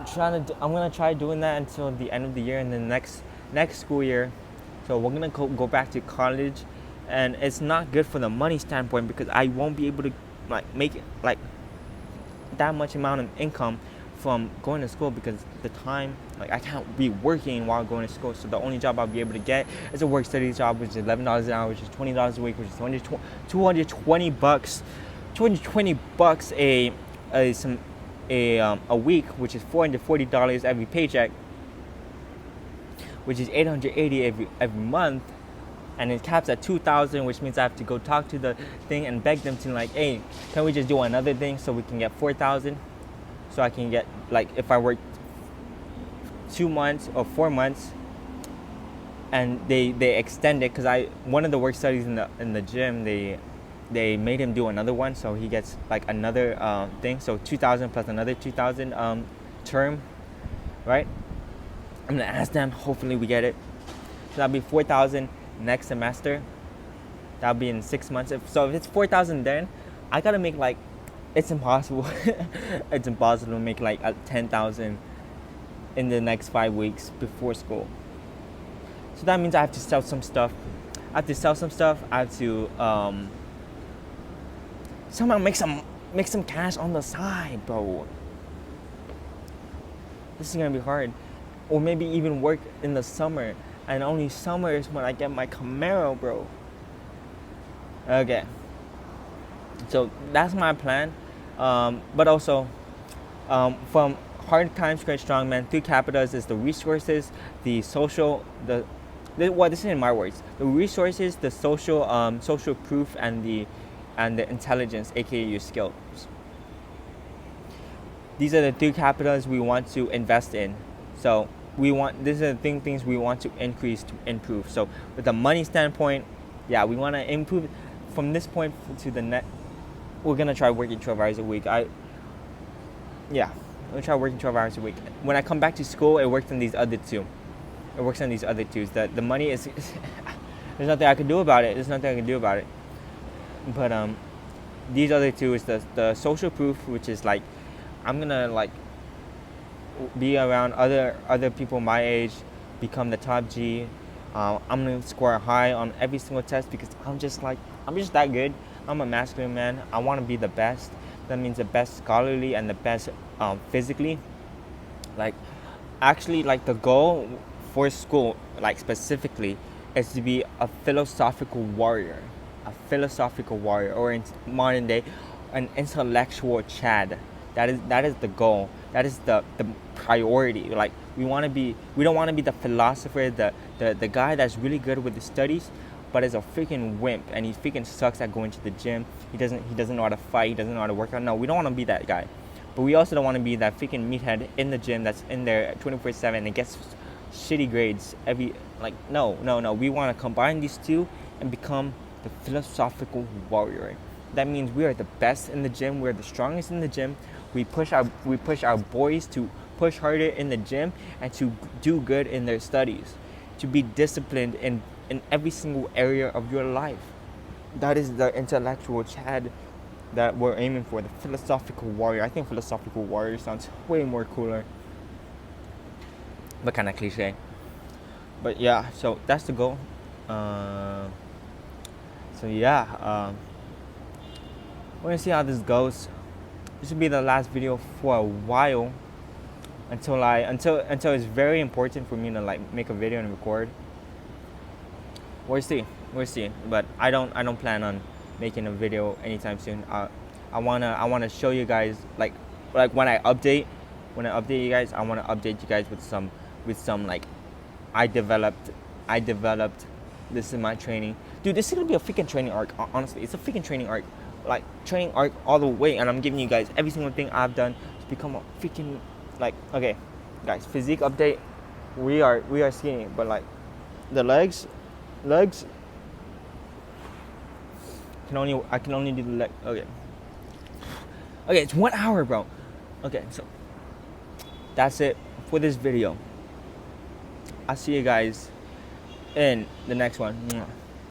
gonna try doing that until the end of the year, and then next school year. So we're gonna go back to college, and it's not good for the money standpoint because I won't be able to like make it like that much amount of income from going to school because the time, like I can't be working while going to school. So the only job I'll be able to get is a work study job, which is $11 an hour, which is $20 a week, which is $220 a week, which is $440 every paycheck, which is $880 every month, and it caps at $2,000, which means I have to go talk to the thing and beg them to like, hey, can we just do another thing so we can get $4,000, so I can get like if I work 2 months or 4 months, and they extend it because one of the work studies in the gym they made him do another one, so he gets like another thing. So 2,000 plus another 2,000 term, right? I'm gonna ask them. Hopefully we get it. So that'll be 4,000 next semester. That'll be in 6 months. If it's 4,000, then I gotta make like, it's impossible. It's impossible to make like 10,000 in the next 5 weeks before school. So that means I have to sell some stuff. I have to somehow make some cash on the side, bro. This is gonna be hard. Or maybe even work in the summer, and only summer is when I get my Camaro, bro. Okay. So that's my plan. But also, from hard times create strong men. 3 capitals is the resources, the social, this is in my words. The resources, the social proof, and the intelligence, aka your skills. These are the 3 capitals we want to invest in. So these are the things we want to improve. So with the money standpoint, yeah, we want to improve from this point to the next. We're gonna try working 12 hours a week. I'm gonna try working 12 hours a week. When I come back to school, it works on these other two. The money is there's nothing I can do about it. But these other 2 is the social proof, which is like I'm gonna like be around other people my age, become the top G, I'm gonna score high on every single test because I'm just that good. I'm a masculine man. I want to be the best. That means the best scholarly and the best physically. Like, actually, like the goal for school, like specifically, is to be a philosophical warrior, or in modern day, an intellectual Chad. That is the goal. That is the priority. Like, we don't want to be the philosopher, the guy that's really good with the studies, but is a freaking wimp and he freaking sucks at going to the gym. He doesn't know how to fight. He doesn't know how to work out. No, we don't want to be that guy. But we also don't want to be that freaking meathead in the gym that's in there 24/7 and gets shitty grades every, like, no. We want to combine these two and become the philosophical warrior. That means we are the best in the gym. We're the strongest in the gym. We push our boys to push harder in the gym and to do good in their studies, to be disciplined in every single area of your life. That is the intellectual Chad that we're aiming for, the philosophical warrior. I think philosophical warrior sounds way more cooler, but kind of cliche. But yeah, so that's the goal. So yeah, we're gonna see how this goes. This will be the last video for a while until it's very important for me to like make a video and record. We'll see. But I don't plan on making a video anytime soon. I wanna show you guys like when I update you guys. I wanna update you guys with some like I developed. This is my training, dude. This is gonna be a freaking training arc. Honestly, it's a freaking training arc, like training arc all the way. And I'm giving you guys every single thing I've done to become a freaking like. Okay, guys, physique update. We are skinny, but like the legs. I can only do the leg. Okay, it's 1 hour, bro. Okay, so that's it for this video. I'll see you guys in the next one.